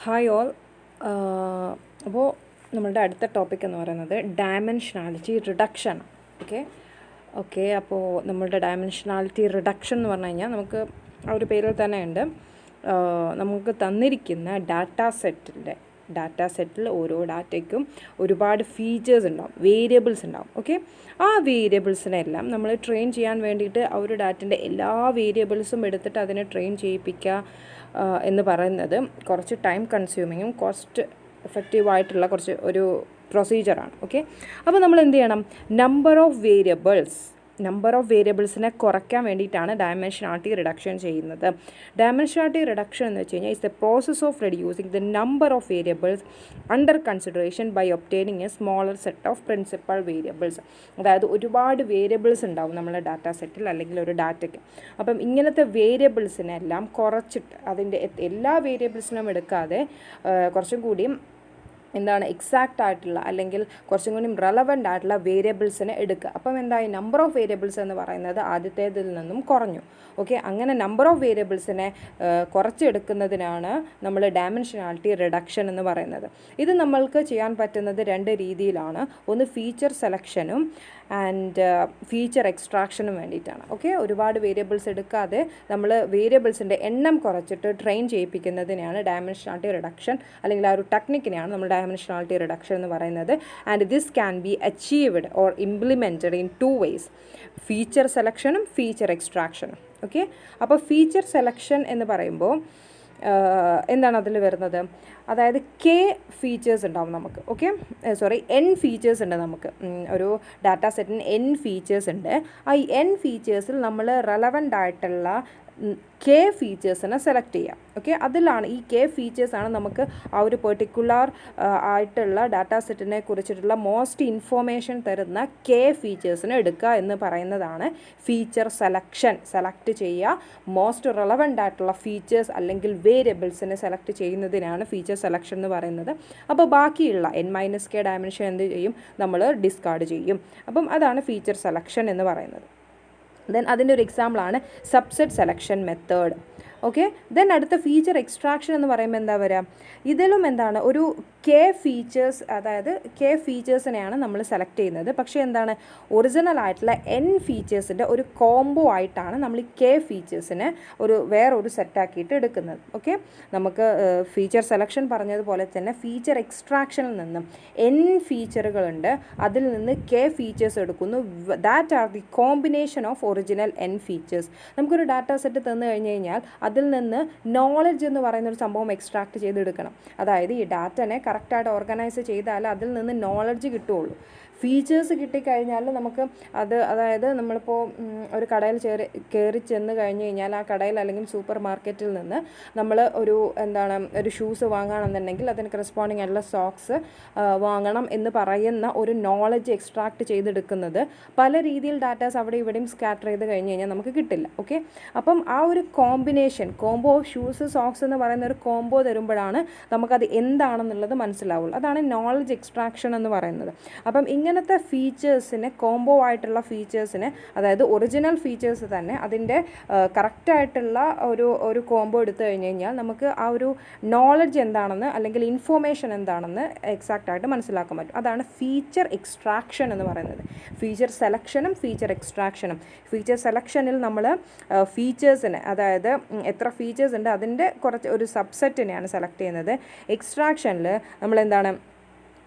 Hi all. അപ്പോൾ നമ്മളുടെ അടുത്ത ടോപ്പിക് എന്ന് പറയുന്നത് ഡയമെൻഷനാലിറ്റി റിഡക്ഷൻ. ഓക്കെ ഓക്കെ അപ്പോൾ നമ്മളുടെ ഡയമെൻഷനാലിറ്റി റിഡക്ഷൻ എന്ന് പറഞ്ഞു കഴിഞ്ഞാൽ നമുക്ക് ആ ഒരു പേരിൽ തന്നെ ഉണ്ട്. നമുക്ക് തന്നിരിക്കുന്ന ഡാറ്റാ സെറ്റിൽ ഓരോ ഡാറ്റയ്ക്കും ഒരുപാട് ഫീച്ചേഴ്സ് ഉണ്ടാവും, വേരിയബിൾസ് ഉണ്ടാവും. ഓക്കെ, ആ വേരിയബിൾസിനെല്ലാം നമ്മൾ ട്രെയിൻ ചെയ്യാൻ വേണ്ടിയിട്ട് ആ ഒരു ഡാറ്റൻ്റെ എല്ലാ വേരിയബിൾസും എടുത്തിട്ട് അതിനെ ട്രെയിൻ ചെയ്യിപ്പിക്കുക എന്ന് പറയുന്നത് കുറച്ച് ടൈം കൺസ്യൂമിങ്ങും കോസ്റ്റ് എഫക്റ്റീവായിട്ടുള്ള ഒരു പ്രൊസീജിയറാണ്. ഓക്കെ, അപ്പോൾ നമ്മൾ എന്ത് ചെയ്യണം? നമ്പർ ഓഫ് വേരിയബിൾസിനെ കുറയ്ക്കാൻ വേണ്ടിയിട്ടാണ് ഡയമെൻഷനാലിറ്റി റിഡക്ഷൻ ചെയ്യുന്നത്. ഡയമെൻഷനാലിറ്റി റിഡക്ഷൻ എന്ന് വെച്ച് കഴിഞ്ഞാൽ it's a process of reducing the number of variables under consideration by obtaining a smaller set of principal variables. അതായത് ഒരുപാട് വേരിയബിൾസ് ഉണ്ടാവും നമ്മുടെ ഡാറ്റാ സെറ്റിൽ അല്ലെങ്കിൽ ഒരു ഡാറ്റയ്ക്ക്. അപ്പം ഇങ്ങനത്തെ വേരിയബിൾസിനെല്ലാം കുറച്ചിട്ട് അതിൻ്റെ എല്ലാ വേരിയബിൾസിനും എടുക്കാതെ കുറച്ചും കൂടിയും എക്സാക്റ്റ് ആയിട്ടുള്ള അല്ലെങ്കിൽ കുറച്ചും കൂടി റെലവൻ്റ് ആയിട്ടുള്ള വേരിയബിൾസിനെ എടുക്കുക. അപ്പം എന്തായി? നമ്പർ ഓഫ് വേരിയബിൾസ് എന്ന് പറയുന്നത് ആദ്യത്തേതിൽ നിന്നും കുറഞ്ഞു. ഓക്കെ, അങ്ങനെ നമ്പർ ഓഫ് വേരിയബിൾസിനെ കുറച്ചെടുക്കുന്നതിനാണ് നമ്മൾ ഡയമെൻഷനാലിറ്റി റിഡക്ഷൻ എന്ന് പറയുന്നത്. ഇത് നമ്മൾക്ക് ചെയ്യാൻ പറ്റുന്നത് രണ്ട് രീതിയിലാണ്. ഒന്ന് ഫീച്ചർ സെലക്ഷനും ആൻഡ് ഫീച്ചർ എക്സ്ട്രാക്ഷനും വേണ്ടിയിട്ടാണ്. ഓക്കെ, ഒരുപാട് വേരിയബിൾസ് എടുക്കാതെ നമ്മൾ വേരിയബിൾസിൻ്റെ എണ്ണം കുറച്ചിട്ട് ട്രെയിൻ ചെയ്യിപ്പിക്കുന്നതിനെയാണ് ഡയമെൻഷനാലിറ്റി റിഡക്ഷൻ, അല്ലെങ്കിൽ ആ ഒരു ടെക്നിക്കിനെയാണ് നമ്മൾ ഡയമെൻഷനാലിറ്റി റിഡക്ഷൻ എന്ന് പറയുന്നത്. And this can be achieved or implemented in 2 ways: feature സെലക്ഷനും ഫീച്ചർ എക്സ്ട്രാക്ഷനും. ഓക്കെ, അപ്പോൾ ഫീച്ചർ സെലക്ഷൻ എന്ന് പറയുമ്പോൾ എന്താണ് അതിൽ വരുന്നത്? അതായത് ഫീച്ചേഴ്സ് ഉണ്ടാവും നമുക്ക്. ഓക്കെ, ഫീച്ചേഴ്സ് ഉണ്ട് നമുക്ക്. ഒരു ഡാറ്റാ സെറ്റിന് ഫീച്ചേഴ്സ് ഉണ്ട്. ആ ഫീച്ചേഴ്സിൽ നമ്മൾ റെലവൻ്റ് ആയിട്ടുള്ള ഫീച്ചേഴ്സിനെ സെലക്ട് ചെയ്യാം. ഓക്കെ, അതിലാണ് ഈ ഫീച്ചേഴ്സാണ് നമുക്ക് ആ ഒരു പെർട്ടിക്കുലർ ആയിട്ടുള്ള ഡാറ്റാ സെറ്റിനെ കുറിച്ചിട്ടുള്ള മോസ്റ്റ് ഇൻഫോർമേഷൻ തരുന്ന ഫീച്ചേഴ്സിനെ എടുക്കുക എന്ന് പറയുന്നതാണ് ഫീച്ചർ സെലക്ഷൻ. സെലക്ട് ചെയ്യുക, മോസ്റ്റ് റെലവൻ്റ് ആയിട്ടുള്ള ഫീച്ചേഴ്സ് അല്ലെങ്കിൽ വേരിയബിൾസിനെ സെലക്ട് ചെയ്യുന്നതിനാണ് ഫീച്ചർ സെലക്ഷൻ എന്ന് പറയുന്നത്. അപ്പോൾ ബാക്കിയുള്ള N-K ഡയമെൻഷൻ എന്ത് ചെയ്യും? നമ്മൾ ഡിസ്കാർഡ് ചെയ്യും. അപ്പം അതാണ് ഫീച്ചർ സെലക്ഷൻ എന്ന് പറയുന്നത്. ദെൻ അതിൻ്റെ ഒരു എക്സാമ്പിളാണ് subset selection method. Okay, then അടുത്ത ഫീച്ചർ എക്സ്ട്രാക്ഷൻ എന്ന് പറയുമ്പോൾ എന്താ വരിക? ഇതിലും എന്താണ് ഒരു ഫീച്ചേഴ്സ്, അതായത് ഫീച്ചേഴ്സിനെയാണ് നമ്മൾ സെലക്ട് ചെയ്യുന്നത്. പക്ഷേ എന്താണ്, ഒറിജിനൽ ആയിട്ടുള്ള ഫീച്ചേഴ്സിൻ്റെ ഒരു കോംബോ ആയിട്ടാണ് നമ്മൾ ഈ ഫീച്ചേഴ്സിനെ വേറൊരു സെറ്റാക്കിയിട്ട് എടുക്കുന്നത്. ഓക്കെ, നമുക്ക് ഫീച്ചർ സെലക്ഷൻ പറഞ്ഞതുപോലെ തന്നെ ഫീച്ചർ എക്സ്ട്രാക്ഷനിൽ നിന്നും ഫീച്ചറുകളുണ്ട്, അതിൽ നിന്ന് ഫീച്ചേഴ്സ് എടുക്കുന്നു. That are the combination of original features. നമുക്കൊരു ഡാറ്റാ സെറ്റ് തന്നു കഴിഞ്ഞ് കഴിഞ്ഞാൽ അതിൽ നിന്ന് നോളജ് എന്ന് പറയുന്നൊരു സംഭവം എക്സ്ട്രാക്ട് ചെയ്തെടുക്കണം. അതായത് ഈ ഡാറ്റനെ കറക്റ്റായിട്ട് ഓർഗനൈസ് ചെയ്താൽ അതിൽ നിന്ന് നോളജ് കിട്ടുകയുള്ളൂ. ഫീച്ചേഴ്സ് കിട്ടിക്കഴിഞ്ഞാൽ നമുക്ക് അതായത് നമ്മളിപ്പോൾ ഒരു കടയിൽ കയറി ചെന്ന് കഴിഞ്ഞ് കഴിഞ്ഞാൽ ആ കടയിൽ അല്ലെങ്കിൽ സൂപ്പർ മാർക്കറ്റിൽ നിന്ന് നമ്മൾ ഒരു ഷൂസ് വാങ്ങണമെന്നുണ്ടെങ്കിൽ അതിന് കറസ്പോണ്ടിങ് ആയിട്ടുള്ള സോക്സ് വാങ്ങണം എന്ന് പറയുന്ന ഒരു നോളജ് എക്സ്ട്രാക്ട് ചെയ്തെടുക്കുന്നത് പല രീതിയിൽ ഡാറ്റാസ് അവിടെ ഇവിടെയും സ്കാറ്റർ ചെയ്ത് കഴിഞ്ഞ് കഴിഞ്ഞാൽ നമുക്ക് കിട്ടില്ല. ഓക്കെ, അപ്പം ആ ഒരു കോംബോ ഓഫ് ഷൂസ് സോക്സ് എന്ന് പറയുന്ന ഒരു കോംബോ തരുമ്പോഴാണ് നമുക്കത് എന്താണെന്നുള്ളത് മനസ്സിലാവുള്ളൂ. അതാണ് നോളജ് എക്സ്ട്രാക്ഷൻ എന്ന് പറയുന്നത്. അപ്പം ഇങ്ങനത്തെ ഫീച്ചേഴ്സിനെ, കോംബോ ആയിട്ടുള്ള ഫീച്ചേഴ്സിനെ, അതായത് ഒറിജിനൽ ഫീച്ചേഴ്സ് തന്നെ അതിൻ്റെ കറക്റ്റായിട്ടുള്ള ഒരു കോംബോ എടുത്തു കഴിഞ്ഞ് കഴിഞ്ഞാൽ നമുക്ക് ആ ഒരു നോളജ് എന്താണെന്ന് അല്ലെങ്കിൽ ഇൻഫോർമേഷൻ എന്താണെന്ന് എക്സാക്റ്റായിട്ട് മനസ്സിലാക്കാൻ പറ്റും. അതാണ് ഫീച്ചർ എക്സ്ട്രാക്ഷൻ എന്ന് പറയുന്നത്. ഫീച്ചർ സെലക്ഷനും ഫീച്ചർ എക്സ്ട്രാക്ഷനും. ഫീച്ചർ സെലക്ഷനിൽ നമ്മൾ ഫീച്ചേഴ്സിനെ, അതായത് എത്ര ഫീച്ചേഴ്സ് ഉണ്ട് അതിൻ്റെ ഒരു സബ്സെറ്റിനെയാണ് സെലക്ട് ചെയ്യുന്നത്. എക്സ്ട്രാക്ഷനിൽ നമ്മൾ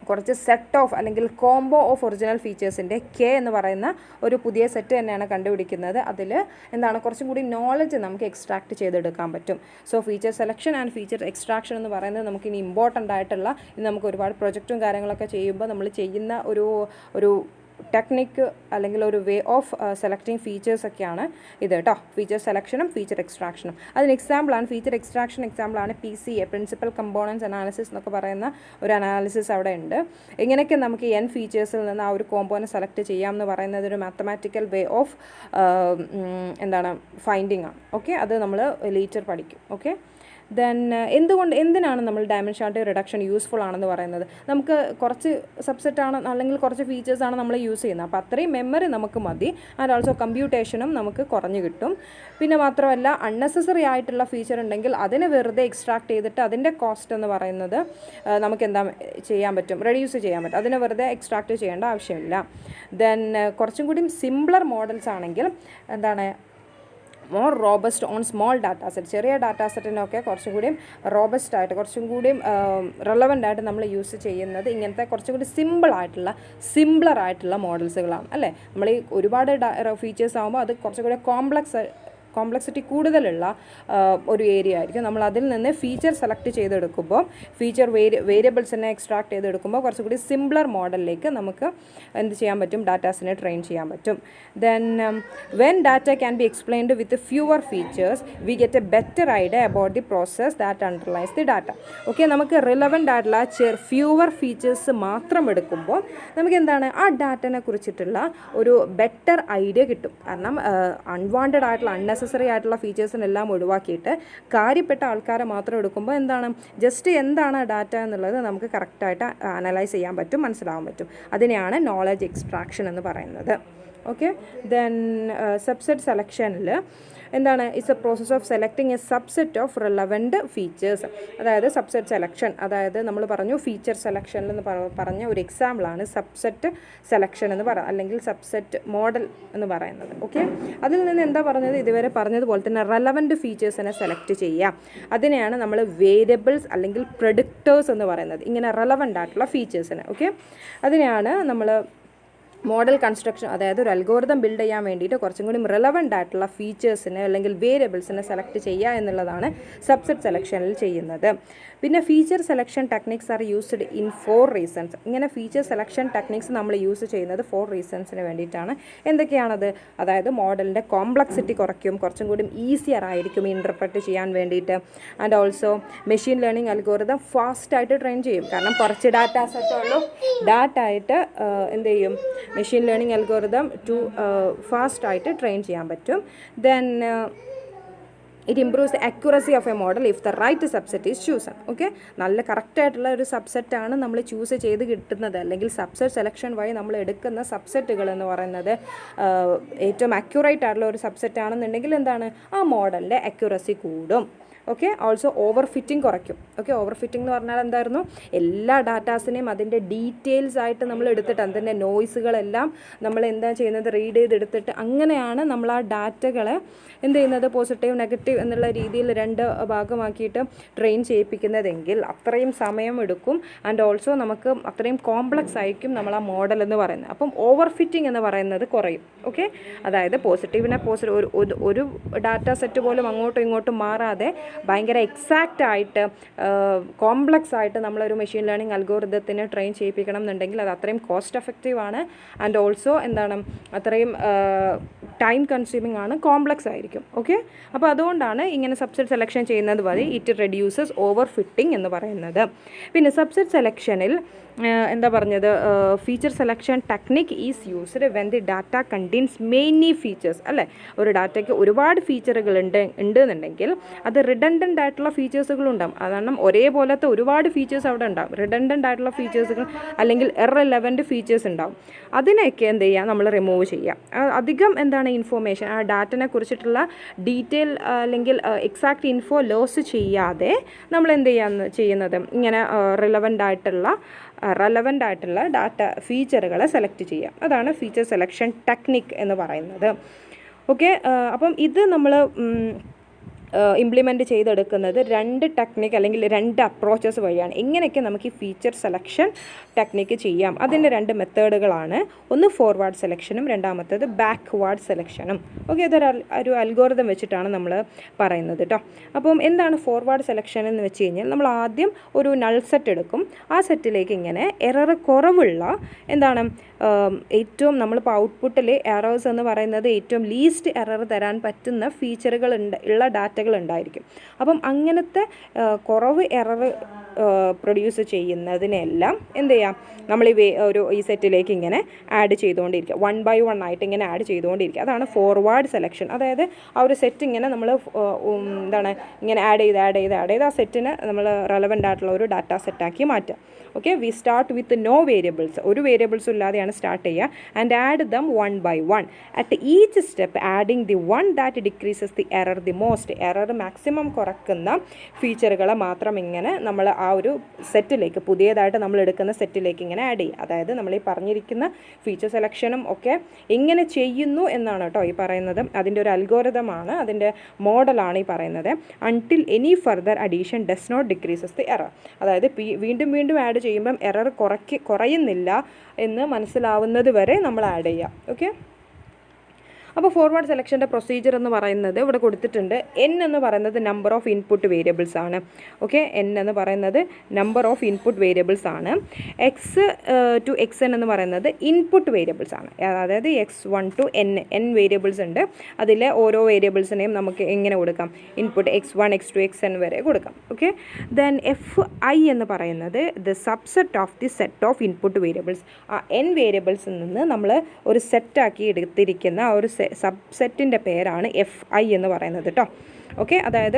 കുറച്ച് സെറ്റ് ഓഫ് അല്ലെങ്കിൽ കോംബോ ഓഫ് ഒറിജിനൽ ഫീച്ചേഴ്സിൻ്റെ എന്ന് പറയുന്ന ഒരു പുതിയ സെറ്റ് തന്നെയാണ് കണ്ടുപിടിക്കുന്നത്. അതിൽ കുറച്ചും കൂടി നോളജ് നമുക്ക് എക്സ്ട്രാക്ട് ചെയ്തെടുക്കാൻ പറ്റും. So feature selection and feature extraction എന്ന് പറയുന്നത് നമുക്കിനി ഇമ്പോർട്ടൻ്റ് ആയിട്ടുള്ള, നമുക്ക് ഒരുപാട് പ്രൊജക്റ്റും കാര്യങ്ങളൊക്കെ ചെയ്യുമ്പോൾ നമ്മൾ ചെയ്യുന്ന ഒരു ടെക്നിക്ക് അല്ലെങ്കിൽ ഒരു വേ ഓഫ് സെലക്ടിങ് ഫീച്ചേഴ്സൊക്കെയാണ് ഇത് കേട്ടോ. ഫീച്ചർ സെലക്ഷനും ഫീച്ചർ എക്സ്ട്രാക്ഷനും. അതിന് എക്സാമ്പിളാണ് ഫീച്ചർ എക്സ്ട്രാക്ഷൻ. എക്സാമ്പിളാണ് PCA, പ്രിൻസിപ്പൽ കമ്പോണൻസ് അനാലിസിസ് എന്നൊക്കെ പറയുന്ന ഒരു അനാലിസിസ് അവിടെ ഉണ്ട്. ഇങ്ങനെയൊക്കെ നമുക്ക് ഫീച്ചേഴ്സിൽ നിന്ന് ആ ഒരു കോമ്പോനെ സെലക്ട് ചെയ്യാമെന്ന് പറയുന്നത് ഒരു മാത്തമാറ്റിക്കൽ വേ ഓഫ് ഫൈൻഡിങ് ആണ്. ഓക്കെ, അത് നമ്മൾ ലേറ്റർ പഠിക്കും. ഓക്കെ, ദെൻ എന്തിനാണ് നമ്മൾ ഡയമെൻഷനാലിറ്റി റിഡക്ഷൻ യൂസ്ഫുൾ ആണെന്ന് പറയുന്നത്? നമുക്ക് കുറച്ച് സബ്സെറ്റാണ് അല്ലെങ്കിൽ കുറച്ച് ഫീച്ചേഴ്സാണ് നമ്മൾ യൂസ് ചെയ്യുന്നത്, അപ്പോൾ അത്രയും മെമ്മറി നമുക്ക് മതി. ആൻഡ് ഓൾസോ കമ്പ്യൂട്ടേഷനും നമുക്ക് കുറഞ്ഞു കിട്ടും. പിന്നെ മാത്രമല്ല അൺനെസസറി ആയിട്ടുള്ള ഫീച്ചർ ഉണ്ടെങ്കിൽ അതിനെ വെറുതെ എക്സ്ട്രാക്ട് ചെയ്തിട്ട് അതിൻ്റെ കോസ്റ്റ് എന്ന് പറയുന്നത് നമുക്ക് എന്താ ചെയ്യാൻ പറ്റും, റെഡ്യൂസ് ചെയ്യാൻ പറ്റും. അതിനെ വെറുതെ എക്സ്ട്രാക്ട് ചെയ്യേണ്ട ആവശ്യമില്ല. ദെൻ കുറച്ചും കൂടി സിംപ്ലർ മോഡൽസ് ആണെങ്കിൽ എന്താണ് more robust on small data set, ചെറിയ ഡാറ്റാ സെറ്റിനൊക്കെ കുറച്ചും കൂടിയും റോബസ്റ്റ് ആയിട്ട് കുറച്ചും കൂടിയും റെലവൻ്റ് ആയിട്ട് നമ്മൾ യൂസ് ചെയ്യുന്നത് ഇങ്ങനത്തെ കുറച്ചും കൂടി സിംപ്ലർ ആയിട്ടുള്ള മോഡൽസുകളാണ് അല്ലേ. നമ്മൾ ഈ ഒരുപാട് ഫീച്ചേഴ്സ് ആകുമ്പോൾ അത് കുറച്ചും കൂടി കോംപ്ലക്സിറ്റി കൂടുതലുള്ള ഒരു ഏരിയ ആയിരിക്കും. നമ്മൾ അതിൽ നിന്ന് ഫീച്ചർ സെലക്ട് ചെയ്തെടുക്കുമ്പോൾ ഫീച്ചർ വേരിയബിൾസിനെ എക്സ്ട്രാക്ട് ചെയ്തെടുക്കുമ്പോൾ കുറച്ചുകൂടി സിംപ്ലർ മോഡലിലേക്ക് നമുക്ക് എന്ത് ചെയ്യാൻ പറ്റും, ഡാറ്റാസിനെ ട്രെയിൻ ചെയ്യാൻ പറ്റും. Then when data can be explained with fewer features we get a better idea about the process that underlies the data. Okay, നമുക്ക് റിലവൻ്റ് ആയിട്ടുള്ള ഫ്യൂവർ ഫീച്ചേഴ്സ് മാത്രം എടുക്കുമ്പോൾ നമുക്ക് എന്താണ് ആ ഡാറ്റനെ കുറിച്ചിട്ടുള്ള ഒരു ബെറ്റർ ഐഡിയ കിട്ടും. കാരണം അൺവാണ്ടഡ് ആയിട്ടുള്ള അൺനെസസറി ആയിട്ടുള്ള ഫീച്ചേഴ്സിനെല്ലാം ഒഴിവാക്കിയിട്ട് കാര്യപ്പെട്ട ആൾക്കാരെ മാത്രം എടുക്കുമ്പോൾ എന്താണ് ജസ്റ്റ് എന്താണ് ഡാറ്റ എന്നുള്ളത് നമുക്ക് കറക്റ്റായിട്ട് അനലൈസ് ചെയ്യാൻ പറ്റും, മനസ്സിലാവാൻ പറ്റും. അതിനെയാണ് നോളജ് എക്സ്ട്രാക്ഷൻ എന്ന് പറയുന്നത്. ഓക്കെ, ദെൻ സബ്സെറ്റ് സെലക്ഷനിൽ എന്താണ് it's a process of selecting A subset of relevant features. അതായത് സബ്സെറ്റ് സെലക്ഷൻ, അതായത് നമ്മൾ പറഞ്ഞു ഫീച്ചർ സെലക്ഷനിൽ എന്ന് പറഞ്ഞ ഒരു എക്സാമ്പിളാണ് സബ്സെറ്റ് സെലക്ഷൻ എന്ന് അല്ലെങ്കിൽ സബ്സെറ്റ് മോഡൽ എന്ന് പറയുന്നത്. ഓക്കെ, അതിൽ നിന്ന് എന്താ പറഞ്ഞത്, ഇതുവരെ പറഞ്ഞതുപോലെ തന്നെ റെലവൻറ്റ് ഫീച്ചേഴ്സിനെ സെലക്ട് ചെയ്യുക. അതിനെയാണ് നമ്മൾ വേരിയബിൾസ് അല്ലെങ്കിൽ പ്രെഡിക്റ്റേഴ്സ് എന്ന് പറയുന്നത്, ഇങ്ങനെ റെലവൻ്റ് ആയിട്ടുള്ള ഫീച്ചേഴ്സിന്. ഓക്കെ, അതിനെയാണ് നമ്മൾ മോഡൽ കൺസ്ട്രക്ഷൻ, അതായത് ഒരു അൽഗോരിതം ബിൽഡ് ചെയ്യാൻ വേണ്ടിയിട്ട് കുറച്ചും കൂടി റിലവൻ്റ് ആയിട്ടുള്ള ഫീച്ചേഴ്സിനെ അല്ലെങ്കിൽ വേരിയബിൾസിനെ സെലക്ട് ചെയ്യുക എന്നുള്ളതാണ് സബ്സെറ്റ് സെലക്ഷനിൽ ചെയ്യുന്നത്. പിന്നെ feature selection techniques are used in 4 reasons. ഇങ്ങനെ ഫീച്ചർ സെലക്ഷൻ ടെക്നിക്സ് നമ്മൾ യൂസ് ചെയ്യുന്നത് 4 റീസൺസിന് വേണ്ടിയിട്ടാണ്. എന്തൊക്കെയാണത്? അതായത് മോഡലിൻ്റെ കോംപ്ലക്സിറ്റി കുറയ്ക്കും, കുറച്ചും കൂടി ഈസിയർ ആയിരിക്കും ഇൻ്റർപ്രറ്റ് ചെയ്യാൻ വേണ്ടിയിട്ട്. And also machine learning algorithm ഫാസ്റ്റായിട്ട് ട്രെയിൻ ചെയ്യും. കാരണം കുറച്ച് ഡാറ്റ സെറ്റുള്ളൂ, ഡാറ്റ ആയിട്ട് എന്ത് ചെയ്യും, മെഷീൻ ലേണിംഗ് അൽഗോരിതം ഫാസ്റ്റായിട്ട് ട്രെയിൻ ചെയ്യാൻ പറ്റും. Then it improves the accuracy of a model if the right subset is chosen. Okay, നല്ല കറക്റ്റായിട്ടുള്ള ഒരു സബ്സെറ്റാണ് നമ്മൾ ചൂസ് ചെയ്ത് കിട്ടുന്നത്, അല്ലെങ്കിൽ സബ്സെറ്റ് സെലക്ഷൻ വഴി നമ്മൾ എടുക്കുന്ന സബ്സെറ്റുകൾ എന്ന് പറയുന്നത് ഏറ്റവും അക്യുറേറ്റ് ആയിട്ടുള്ള ഒരു സബ്സെറ്റ് ആണെന്നുണ്ടെങ്കിൽ എന്താണ് ആ മോഡലിൻ്റെ അക്യുറസി കൂടും. ഓക്കെ, ഓൾസോ ഓവർ ഫിറ്റിംഗ് കുറയ്ക്കും. ഓക്കെ, ഓവർ ഫിറ്റിംഗ് എന്ന് പറഞ്ഞാൽ എന്തായിരുന്നു, എല്ലാ ഡാറ്റാസിനെയും അതിൻ്റെ ഡീറ്റെയിൽസ് ആയിട്ട് നമ്മൾ എടുത്തിട്ട് അതിൻ്റെ നോയ്സുകളെല്ലാം നമ്മൾ എന്താ ചെയ്യുന്നത്, റീഡ് ചെയ്തെടുത്തിട്ട് അങ്ങനെയാണ് നമ്മൾ ആ ഡാറ്റകളെ എന്ത് ചെയ്യുന്നത്, പോസിറ്റീവ് നെഗറ്റീവ് എന്നുള്ള രീതിയിൽ 2 ഭാഗമാക്കിയിട്ട് ട്രെയിൻ ചെയ്യിപ്പിക്കുന്നതെങ്കിൽ അത്രയും സമയം എടുക്കും. ആൻഡ് ഓൾസോ നമുക്ക് അത്രയും കോംപ്ലക്സ് ആയിരിക്കും നമ്മൾ ആ മോഡൽ എന്ന് പറയുന്നത്. അപ്പം ഓവർ ഫിറ്റിംഗ് എന്ന് പറയുന്നത് കുറയും. ഓക്കെ, അതായത് പോസിറ്റീവിനെ ഒരു ഡാറ്റ സെറ്റ് പോലും അങ്ങോട്ടും ഇങ്ങോട്ടും മാറാതെ ഭയങ്കര എക്സാക്റ്റ് ആയിട്ട് കോംപ്ലക്സ് ആയിട്ട് നമ്മളൊരു മെഷീൻ ലേണിംഗ് അൽഗോരിതത്തിന് ട്രെയിൻ ചെയ്യിപ്പിക്കണം എന്നുണ്ടെങ്കിൽ അത് അത്രയും കോസ്റ്റ് എഫക്റ്റീവ് ആണ്. ആൻഡ് ഓൾസോ എന്താണ് അത്രയും ടൈം കൺസ്യൂമിംഗ് ആണ്, കോംപ്ലക്സ് ആയിരിക്കും. ഓക്കെ, അപ്പോൾ അതുകൊണ്ടാണ് ഇങ്ങനെ സബ്സെറ്റ് സെലക്ഷൻ ചെയ്യുന്നത് വഴി ഇറ്റ് റെഡ്യൂസസ് ഓവർ ഫിറ്റിംഗ് എന്ന് പറയുന്നത്. പിന്നെ സബ്സെറ്റ് സെലക്ഷനിൽ എന്താ പറഞ്ഞത്, feature selection technique is used when the data contains many features. അല്ലേ, ഒരു ഡാറ്റയ്ക്ക് ഒരുപാട് ഫീച്ചറുകൾ ഉണ്ടെന്നുണ്ടെങ്കിൽ അത് റിഡൻഡൻ്റ് ആയിട്ടുള്ള ഫീച്ചേഴ്സുകളുണ്ടാകും. കാരണം ഒരേപോലത്തെ ഒരുപാട് ഫീച്ചേഴ്സ് അവിടെ ഉണ്ടാകും. റിഡൻഡൻ്റ് ആയിട്ടുള്ള ഫീച്ചേഴ്സുകൾ അല്ലെങ്കിൽ ഇറലെവൻറ്റ് ഫീച്ചേഴ്സ് ഉണ്ടാകും. അതിനെയൊക്കെ എന്ത് ചെയ്യുക, നമ്മൾ റിമൂവ് ചെയ്യുക. അധികം എന്താണ് ഇൻഫോർമേഷൻ ആ ഡാറ്റനെ കുറിച്ചിട്ടുള്ള ഡീറ്റെയിൽ അല്ലെങ്കിൽ എക്സാക്റ്റ് ഇൻഫോ ലോസ് ചെയ്യാതെ നമ്മൾ എന്ത് ചെയ്യുന്നത്, ഇങ്ങനെ റെലവൻ്റ് ആയിട്ടുള്ള ഡാറ്റ ഫീച്ചറുകളെ സെലക്ട് ചെയ്യാം. അതാണ് ഫീച്ചർ സെലക്ഷൻ ടെക്നിക് എന്ന് പറയുന്നത്. ഓക്കെ, അപ്പം ഇത് നമ്മൾ ഇംപ്ലിമെൻറ്റ് ചെയ്തെടുക്കുന്നത് 2 ടെക്നിക്ക് അല്ലെങ്കിൽ 2 അപ്രോച്ചസ് വഴിയാണ്. എങ്ങനെയൊക്കെ നമുക്ക് ഈ ഫീച്ചർ സെലക്ഷൻ ടെക്നിക്ക് ചെയ്യാം, അതിൻ്റെ 2 മെത്തേഡുകളാണ്. ഒന്ന് ഫോർവേഡ് സെലക്ഷനും രണ്ടാമത്തേത് ബാക്ക്വേർഡ് സെലക്ഷനും. ഓക്കെ, ഇതൊരു അൽഗോരിതം വെച്ചിട്ടാണ് നമ്മൾ പറയുന്നത് കേട്ടോ. അപ്പം എന്താണ് ഫോർവേഡ് സെലക്ഷൻ എന്ന് വെച്ച് കഴിഞ്ഞാൽ നമ്മൾ ആദ്യം ഒരു നൾ സെറ്റ് എടുക്കും. ആ സെറ്റിലേക്ക് ഇങ്ങനെ എറർ കുറവുള്ള എന്താണ് ഏറ്റവും നമ്മളിപ്പോൾ ഔട്ട്പുട്ടിൽ എറേഴ്സ് എന്ന് പറയുന്നത് ഏറ്റവും ലീസ്റ്റ് എറർ തരാൻ പറ്റുന്ന ഫീച്ചറുകൾ ഉള്ള ഡാറ്റകൾ ഉണ്ടായിരിക്കും. അപ്പം അങ്ങനത്തെ കുറവ് എറർ പ്രൊഡ്യൂസ് ചെയ്യുന്നതിനെല്ലാം എന്ത് ചെയ്യാം, നമ്മൾ ഈ സെറ്റിലേക്ക് ഇങ്ങനെ ആഡ് ചെയ്തുകൊണ്ടിരിക്കുക, 1 by 1 ആയിട്ട് ഇങ്ങനെ ആഡ് ചെയ്തുകൊണ്ടിരിക്കുക. അതാണ് ഫോർവേഡ് സെലക്ഷൻ. അതായത് ആ ഒരു സെറ്റ് ഇങ്ങനെ നമ്മൾ എന്താണ് ഇങ്ങനെ ആഡ് ചെയ്ത് ആ സെറ്റിന് നമ്മൾ റെലവൻ്റ് ആയിട്ടുള്ള ഒരു ഡാറ്റ സെറ്റാക്കി മാറ്റുക. Okay, we start with no variables, ഒരു വേരിയബിൾസും ഇല്ലാതെയാണ് സ്റ്റാർട്ട് ചെയ്യുക. And add them 1 by 1. At each step adding the one that decreases the error the most. Error maximum കുറക്കുന്ന ഫീച്ചറുകളെ മാത്രം ഇങ്ങനെ നമ്മൾ ആ ഒരു സെറ്റിലേക്ക്, പുതിയതായിട്ട് നമ്മൾ എടുക്കുന്ന സെറ്റിലേക്ക് ഇങ്ങനെ ആഡ് ചെയ്യുക. അതായത് നമ്മൾ ഈ പറഞ്ഞിരിക്കുന്ന ഫീച്ചർ സെലക്ഷനും ഒക്കെ എങ്ങനെ ചെയ്യുന്നു എന്നാണ് കേട്ടോ ഈ പറയുന്നത്. അതിൻ്റെ ഒരു അൽഗോരിതമാണ്, അതിൻ്റെ മോഡലാണ് ഈ പറയുന്നത്. Until any further addition does not decreases the error. അതായത് വീണ്ടും ആഡ് ചെയ്യുമ്പം എറർ കുറയുന്നില്ല എന്ന് മനസ്സിലാവുന്നത് വരെ നമ്മൾ ആഡ് ചെയ്യുക. ഓക്കെ, അപ്പോൾ ഫോർവേഡ് സെലക്ഷൻ്റെ പ്രൊസീജിയർ എന്ന് പറയുന്നത് ഇവിടെ കൊടുത്തിട്ടുണ്ട്. എൻ എന്ന് പറയുന്നത് നമ്പർ ഓഫ് ഇൻപുട്ട് വേരിയബിൾസ് ആണ്. ഓക്കെ, എൻ എന്ന് പറയുന്നത് നമ്പർ ഓഫ് ഇൻപുട്ട് വേരിയബിൾസ് ആണ്. എക്സ് ടു എക്സ് എൻ എന്ന് പറയുന്നത് ഇൻപുട്ട് വേരിയബിൾസ് ആണ്. അതായത് x1 to n വേരിയബിൾസ് ഉണ്ട്. അതിലെ ഓരോ വേരിയബിൾസിനെയും നമുക്ക് എങ്ങനെ കൊടുക്കാം, ഇൻപുട്ട് x1 x2 xn വരെ കൊടുക്കാം. ഓക്കെ, ദെൻ fi എന്ന് പറയുന്നത് the subset of the set of input variables. ആ n വേരിയബിൾസിൽ നിന്ന് നമ്മൾ ഒരു സെറ്റാക്കി എടുത്തിരിക്കുന്ന ആ ഒരു സബ്സെറ്റിൻ്റെ പേരാണ് fi എന്ന് പറയുന്നത് കേട്ടോ. ഓക്കെ, അതായത്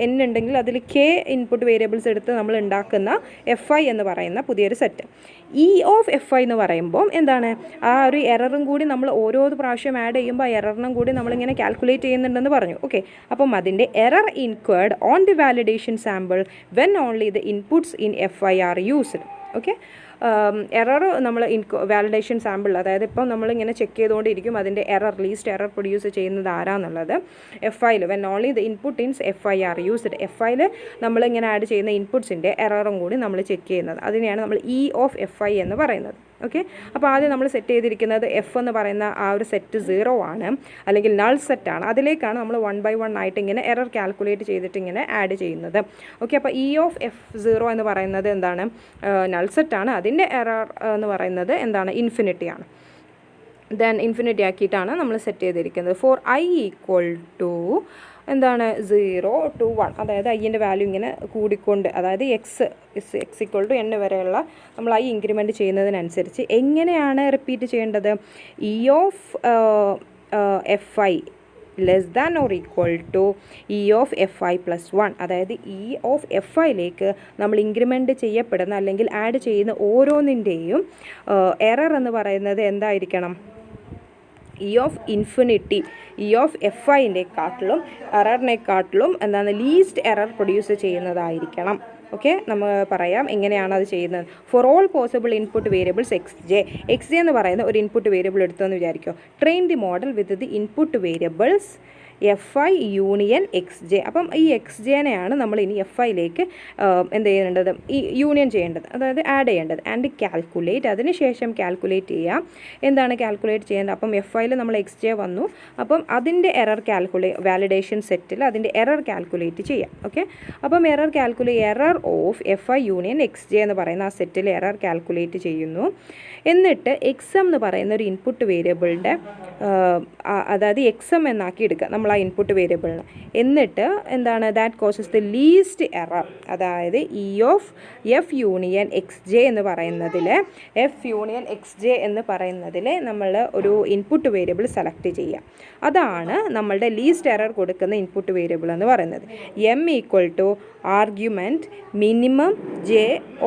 n ഉണ്ടെങ്കിൽ അതിൽ k ഇൻപുട്ട് വേരിയബിൾസ് എടുത്ത് നമ്മൾ ഉണ്ടാക്കുന്ന fi എന്ന് പറയുന്ന പുതിയൊരു സെറ്റ്. of fi എന്ന് പറയുമ്പോൾ എന്താണ്, ആ ഒരു എററും കൂടി നമ്മൾ ഓരോ പ്രാവശ്യം ആഡ് ചെയ്യുമ്പോൾ ആ എററിനും കൂടി നമ്മളിങ്ങനെ കാൽക്കുലേറ്റ് ചെയ്യുന്നുണ്ടെന്ന് പറഞ്ഞു. ഓക്കെ, അപ്പം അതിൻ്റെ error incurred on the validation sample when only the inputs in fi are used. Okay, error നമ്മൾ വാലിഡേഷൻ സാമ്പിൾ, അതായത് ഇപ്പം നമ്മളിങ്ങനെ ചെക്ക് ചെയ്തുകൊണ്ടിരിക്കും അതിൻ്റെ ലീസ്റ്റ് എറർ പ്രൊഡ്യൂസ് ചെയ്യുന്നത് ആരാന്നുള്ളത്. fi when only the input ins fi are used. fi നമ്മളിങ്ങനെ add ചെയ്യുന്ന ഇൻപുട്സിൻ്റെ എററും കൂടി നമ്മൾ ചെക്ക് ചെയ്യുന്നത്, അതിനെയാണ് നമ്മൾ of fi എന്ന് പറയുന്നത്. ഓക്കെ, അപ്പോൾ ആദ്യം നമ്മൾ സെറ്റ് ചെയ്തിരിക്കുന്നത് എഫ് എന്ന് പറയുന്ന ആ ഒരു സെറ്റ് 0 ആണ്, അല്ലെങ്കിൽ നൾ സെറ്റാണ്. അതിലേക്കാണ് നമ്മൾ 1 by 1 ആയിട്ട് ഇങ്ങനെ എറർ കാൽക്കുലേറ്റ് ചെയ്തിട്ട് ഇങ്ങനെ ആഡ് ചെയ്യുന്നത്. ഓക്കെ, അപ്പോൾ of f0 എന്ന് പറയുന്നത് എന്താണ്, നൾ സെറ്റാണ്. അതിൻ്റെ എറർ എന്ന് പറയുന്നത് എന്താണ്, ഇൻഫിനിറ്റി ആണ്. ദെൻ ഇൻഫിനിറ്റി ആക്കിയിട്ടാണ് നമ്മൾ സെറ്റ് ചെയ്തിരിക്കുന്നത്. ഫോർ i ഈക്വൽ ടു എന്താണ് 0 to 1, അതായത് ഐൻ്റെ വാല്യൂ ഇങ്ങനെ കൂടിക്കൊണ്ട്, അതായത് എക്സ് ഈക്വൽ ടു n വരെയുള്ള നമ്മൾ i ഇൻക്രിമെൻറ്റ് ചെയ്യുന്നതിനനുസരിച്ച് എങ്ങനെയാണ് റിപ്പീറ്റ് ചെയ്യേണ്ടത്, of fi less than or equal to of fi plus 1. അതായത് of fiയിലേക്ക് നമ്മൾ ഇൻക്രിമെൻറ്റ് ചെയ്യപ്പെടുന്ന അല്ലെങ്കിൽ ആഡ് ചെയ്യുന്ന ഓരോന്നിൻ്റെയും എറർ എന്ന് പറയുന്നത് എന്തായിരിക്കണം, of ഇൻഫിനിറ്റി of fiൻ്റെക്കാട്ടിലും എററിനെക്കാട്ടിലും എന്താണ് ലീസ്റ്റ് എറർ പ്രൊഡ്യൂസ് ചെയ്യുന്നതായിരിക്കണം. ഓക്കെ, നമ്മൾ പറയാം എങ്ങനെയാണ് അത് ചെയ്യുന്നത്. For all possible input variables X J എന്ന് പറയുന്ന ഒരു ഇൻപുട്ട് വേരിയബിൾ എടുത്തെന്ന് വിചാരിക്കുക. Train the model with the input variables fi union xj. അപ്പം ഈ xjനെയാണ് നമ്മൾ ഇനി fiയിലേക്ക് എന്ത് ചെയ്യേണ്ടത്, ഈ യൂണിയൻ ചെയ്യേണ്ടത്, അതായത് ആഡ് ചെയ്യേണ്ടത്. ആൻഡ് കാൽക്കുലേറ്റ്, അതിനുശേഷം കാൽക്കുലേറ്റ് ചെയ്യാം. എന്താണ് കാൽക്കുലേറ്റ് ചെയ്യേണ്ടത്, അപ്പം fiയിൽ നമ്മൾ xj വന്നു, അപ്പം അതിൻ്റെ എറർ വാലിഡേഷൻ സെറ്റിൽ അതിൻ്റെ എറർ കാൽക്കുലേറ്റ് ചെയ്യാം. ഓക്കെ, അപ്പം error of fi union xj എന്ന് പറയുന്ന ആ സെറ്റിൽ എറർ കാൽക്കുലേറ്റ് ചെയ്യുന്നു. എന്നിട്ട് എക്സം എന്ന് പറയുന്ന ഒരു ഇൻപുട്ട് വേരിയബിളിൻ്റെ അതായത് എക്സം എന്നാക്കി എടുക്കുക നമ്മൾ ആ ഇൻപുട്ട് വേരിയബിളിന്. എന്നിട്ട് എന്താണ്, that causes the least error, അതായത് of f യൂണിയൻ xj എന്ന് പറയുന്നതിൽ നമ്മൾ ഒരു ഇൻപുട്ട് വേരിയബിൾ സെലക്ട് ചെയ്യുക. അതാണ് നമ്മളുടെ ലീസ്റ്റ് എറർ കൊടുക്കുന്ന ഇൻപുട്ട് വേരിയബിൾ എന്ന് പറയുന്നത്. m equal to argument minimum j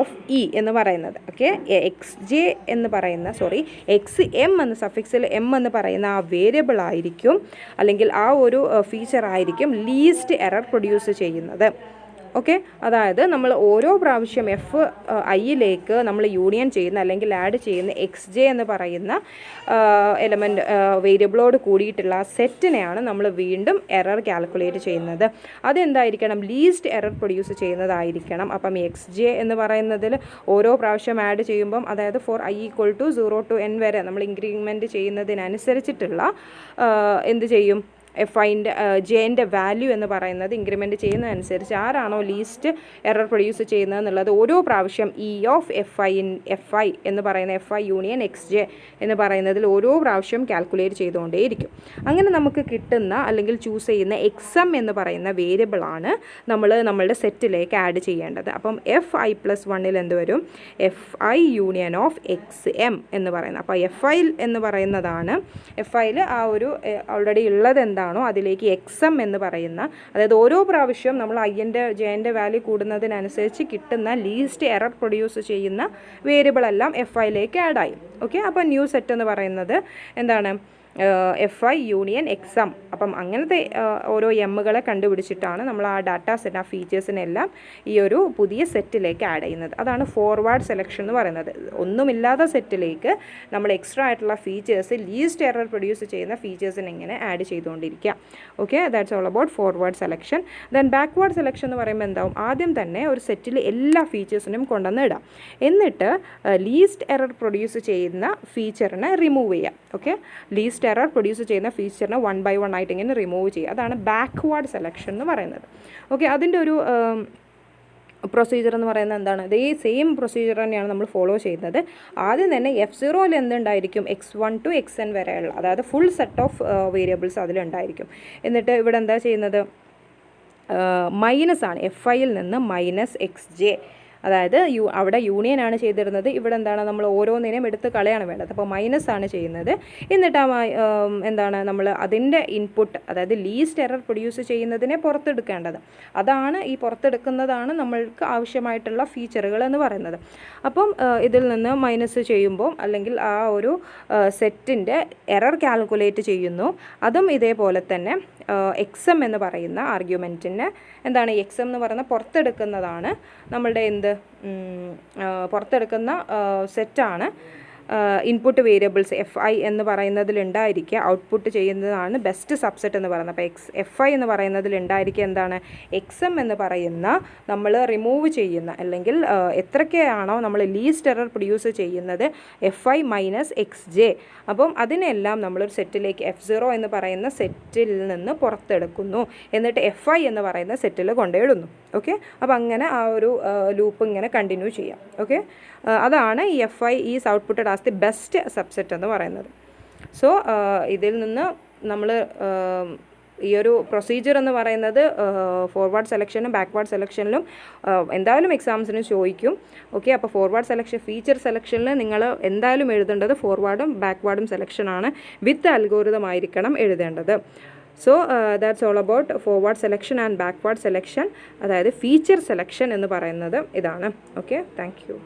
of e എന്ന് പറയുന്നത്. ഓക്കെ, xj എന്ന് പറയുന്ന xm എന്ന സഫിക്സിൽ m എന്ന് പറയുന്ന ആ വേരിയബിൾ ആയിരിക്കും, അല്ലെങ്കിൽ ആ ഒരു ഫീച്ചർ ആയിരിക്കും ലീസ്റ്റ് എറർ പ്രൊഡ്യൂസ് ചെയ്യുന്നത്. ഓക്കെ, അതായത് നമ്മൾ ഓരോ പ്രാവശ്യം ഐയിലേക്ക് നമ്മൾ യൂണിയൻ ചെയ്യുന്ന അല്ലെങ്കിൽ ആഡ് ചെയ്യുന്ന xj എന്ന് പറയുന്ന എലമെൻറ്റ് വേരിയബിളോട് കൂടിയിട്ടുള്ള സെറ്റിനെയാണ് നമ്മൾ വീണ്ടും എറർ കാൽക്കുലേറ്റ് ചെയ്യുന്നത്. അതെന്തായിരിക്കണം, ലീസ്റ്റ് എറർ പ്രൊഡ്യൂസ് ചെയ്യുന്നതായിരിക്കണം. അപ്പം xj എന്ന് പറയുന്നതിൽ ഓരോ പ്രാവശ്യം ആഡ് ചെയ്യുമ്പം, അതായത് for i equal to 0 to n വരെ നമ്മൾ ഇൻക്രിമെൻറ്റ് ചെയ്യുന്നതിനനുസരിച്ചിട്ടുള്ള എന്ത് ചെയ്യും, FIൻ്റെ ജെൻ്റെ വാല്യൂ എന്ന് പറയുന്നത് ഇൻക്രിമെൻറ്റ് ചെയ്യുന്നതനുസരിച്ച് ആരാണോ ലീസ്റ്റ് എറർ പ്രൊഡ്യൂസ് ചെയ്യുന്നത് എന്നുള്ളത് ഓരോ പ്രാവശ്യം FI എന്ന് പറയുന്ന FI യൂണിയൻ XJ എന്ന് പറയുന്നതിൽ ഓരോ പ്രാവശ്യം കാൽക്കുലേറ്റ് ചെയ്തുകൊണ്ടേയിരിക്കും. അങ്ങനെ നമുക്ക് കിട്ടുന്ന അല്ലെങ്കിൽ ചൂസ് ചെയ്യുന്ന XM എന്ന് പറയുന്ന വേരിയബിളാണ് നമ്മളുടെ സെറ്റിലേക്ക് ആഡ് ചെയ്യേണ്ടത്. അപ്പം FI+1 എന്ത് വരും? FI യൂണിയൻ ഓഫ് XM എന്ന് പറയുന്നത്. അപ്പോൾ FI എന്ന് പറയുന്നതാണ് FIയിൽ ആ ഒരു ഓൾറെഡി ഉള്ളത് എന്താണോ അതിലേക്ക് XM എന്ന് പറയുന്ന, അതായത് ഓരോ പ്രാവശ്യം നമ്മൾ Iൻ്റെ Jൻ്റെ വാല്യൂ കൂടുന്നതിനനുസരിച്ച് കിട്ടുന്ന ലീസ്റ്റ് എറർ പ്രൊഡ്യൂസ് ചെയ്യുന്ന വേരിയബിളെല്ലാം FIയിലേക്ക് ആഡായി. ഓക്കെ, അപ്പോൾ ന്യൂ സെറ്റ് എന്ന് പറയുന്നത് എന്താണ്? FI union XM. അപ്പം അങ്ങനത്തെ ഓരോ എമ്മുകളെ കണ്ടുപിടിച്ചിട്ടാണ് നമ്മൾ ആ ഡാറ്റ സെറ്റ്, ആ ഫീച്ചേഴ്സിനെല്ലാം ഈ ഒരു പുതിയ സെറ്റിലേക്ക് ആഡ് ചെയ്യുന്നത്. അതാണ് ഫോർവേഡ് സെലക്ഷൻ എന്ന് പറയുന്നത്. ഒന്നുമില്ലാത്ത സെറ്റിലേക്ക് നമ്മൾ എക്സ്ട്രാ ആയിട്ടുള്ള ഫീച്ചേഴ്സ്, ലീസ്റ്റ് എറർ പ്രൊഡ്യൂസ് ചെയ്യുന്ന ഫീച്ചേഴ്സിനെ ഇങ്ങനെ ആഡ് ചെയ്തുകൊണ്ടിരിക്കുക. Okay, that's all about forward selection. Then backward selection എന്ന് പറയുമ്പോൾ എന്താവും? ആദ്യം തന്നെ ഒരു സെറ്റിൽ എല്ലാ ഫീച്ചേഴ്സിനും കൊണ്ടുവന്ന് ഇടാം. എന്നിട്ട് ലീസ്റ്റ് എറർ പ്രൊഡ്യൂസ് ചെയ്യുന്ന ഫീച്ചറിനെ റിമൂവ് ചെയ്യാം. ഓക്കെ, ലീസ്റ്റ് എറർ പ്രൊഡ്യൂസ് ചെയ്യുന്ന ഫീച്ചറിനെ 1 by 1 ആയിട്ട് ഇങ്ങനെ റിമൂവ് ചെയ്യുക. അതാണ് ബാക്ക്വേർഡ് സെലക്ഷൻ എന്ന് പറയുന്നത്. ഓക്കെ, അതിൻ്റെ ഒരു പ്രൊസീജിയർ എന്ന് പറയുന്നത് എന്താണ്? അതേ സെയിം പ്രൊസീജിയർ തന്നെയാണ് നമ്മൾ ഫോളോ ചെയ്യുന്നത്. ആദ്യം തന്നെ F0യിൽ എന്തുണ്ടായിരിക്കും? X1 to Xn വരെയുള്ള, അതായത് ഫുൾ സെറ്റ് ഓഫ് വേരിയബിൾസ് അതിലുണ്ടായിരിക്കും. എന്നിട്ട് ഇവിടെ എന്താ ചെയ്യുന്നത്? മൈനസ് ആണ്, FIയിൽ നിന്ന് -XJ, അതായത് അവിടെ യൂണിയനാണ് ചെയ്തിരുന്നത്. ഇവിടെ എന്താണ്? നമ്മൾ ഓരോന്നിനെയും എടുത്ത് കളയാണ് വേണ്ടത്. അപ്പോൾ മൈനസ് ആണ് ചെയ്യുന്നത്. എന്നിട്ട് എന്താണ് നമ്മൾ അതിൻ്റെ ഇൻപുട്ട്, അതായത് ലീസ്റ്റ് എറർ പ്രൊഡ്യൂസ് ചെയ്യുന്നതിനെ പുറത്തെടുക്കേണ്ടത്. അതാണ് ഈ പുറത്തെടുക്കുന്നതാണ് നമ്മൾക്ക് ആവശ്യമായിട്ടുള്ള ഫീച്ചറുകൾ എന്ന് പറയുന്നത്. അപ്പം ഇതിൽ നിന്ന് മൈനസ് ചെയ്യുമ്പോൾ അല്ലെങ്കിൽ ആ ഒരു സെറ്റിൻ്റെ എറർ കാൽക്കുലേറ്റ് ചെയ്യുന്നു. അതും ഇതേപോലെ തന്നെ XM എന്ന് പറയുന്ന ആർഗ്യുമെൻറ്റിന് എന്താണ്? XM എന്ന് പറയുന്ന പുറത്തെടുക്കുന്നതാണ് നമ്മളുടെ പുറത്തെടുക്കുന്ന സെറ്റാണ് ഇൻപുട്ട് വേരിയബിൾസ് FI എന്ന് പറയുന്നതിലുണ്ടായിരിക്കുക. ഔട്ട്പുട്ട് ചെയ്യുന്നതാണ് ബെസ്റ്റ് സബ്സെറ്റ് എന്ന് പറയുന്നത്. അപ്പോൾ FI എന്ന് പറയുന്നതിലുണ്ടായിരിക്കുക എന്താണ്? XM എന്ന് പറയുന്ന നമ്മൾ റിമൂവ് ചെയ്യുന്ന അല്ലെങ്കിൽ എത്രയൊക്കെയാണോ നമ്മൾ ലീസ്റ്റ് എറർ പ്രൊഡ്യൂസ് ചെയ്യുന്നത് FI -XJ. അപ്പം അതിനെല്ലാം നമ്മളൊരു സെറ്റിലേക്ക് F0 എന്ന് പറയുന്ന സെറ്റിൽ നിന്ന് പുറത്തെടുക്കുന്നു. എന്നിട്ട് FI എന്ന് പറയുന്ന സെറ്റിൽ കൊണ്ടുപോയിടുന്നു. ഓക്കെ, അപ്പോൾ അങ്ങനെ ആ ഒരു ലൂപ്പ് ഇങ്ങനെ കണ്ടിന്യൂ ചെയ്യാം. ഓക്കെ, അതാണ് ഈ FI is outputted as the best subset എന്ന് പറയുന്നത്. സോ ഇതിൽ നിന്ന് നമ്മൾ ഈ ഒരു പ്രൊസീജിയർ എന്ന് പറയുന്നത് ഫോർവേഡ് സെലക്ഷനും ബാക്ക്വേർഡ് സെലക്ഷനിലും എന്തായാലും എക്സാംസിന് ചോദിക്കും. ഓക്കെ, അപ്പോൾ ഫോർവേഡ് സെലക്ഷൻ, ഫീച്ചർ സെലക്ഷനിൽ നിങ്ങൾ എന്തായാലും എഴുതേണ്ടത് ഫോർവേഡും ബാക്ക്വേർഡും സെലക്ഷനാണ്. വിത്ത് അൽഗോരിതം ആയിരിക്കണം എഴുതേണ്ടത്. So that's all about forward selection and backward selection, അതായത് ഫീച്ചർ സെലക്ഷൻ എന്ന് പറയുന്നത് ഇതാണ്. Okay, thank you.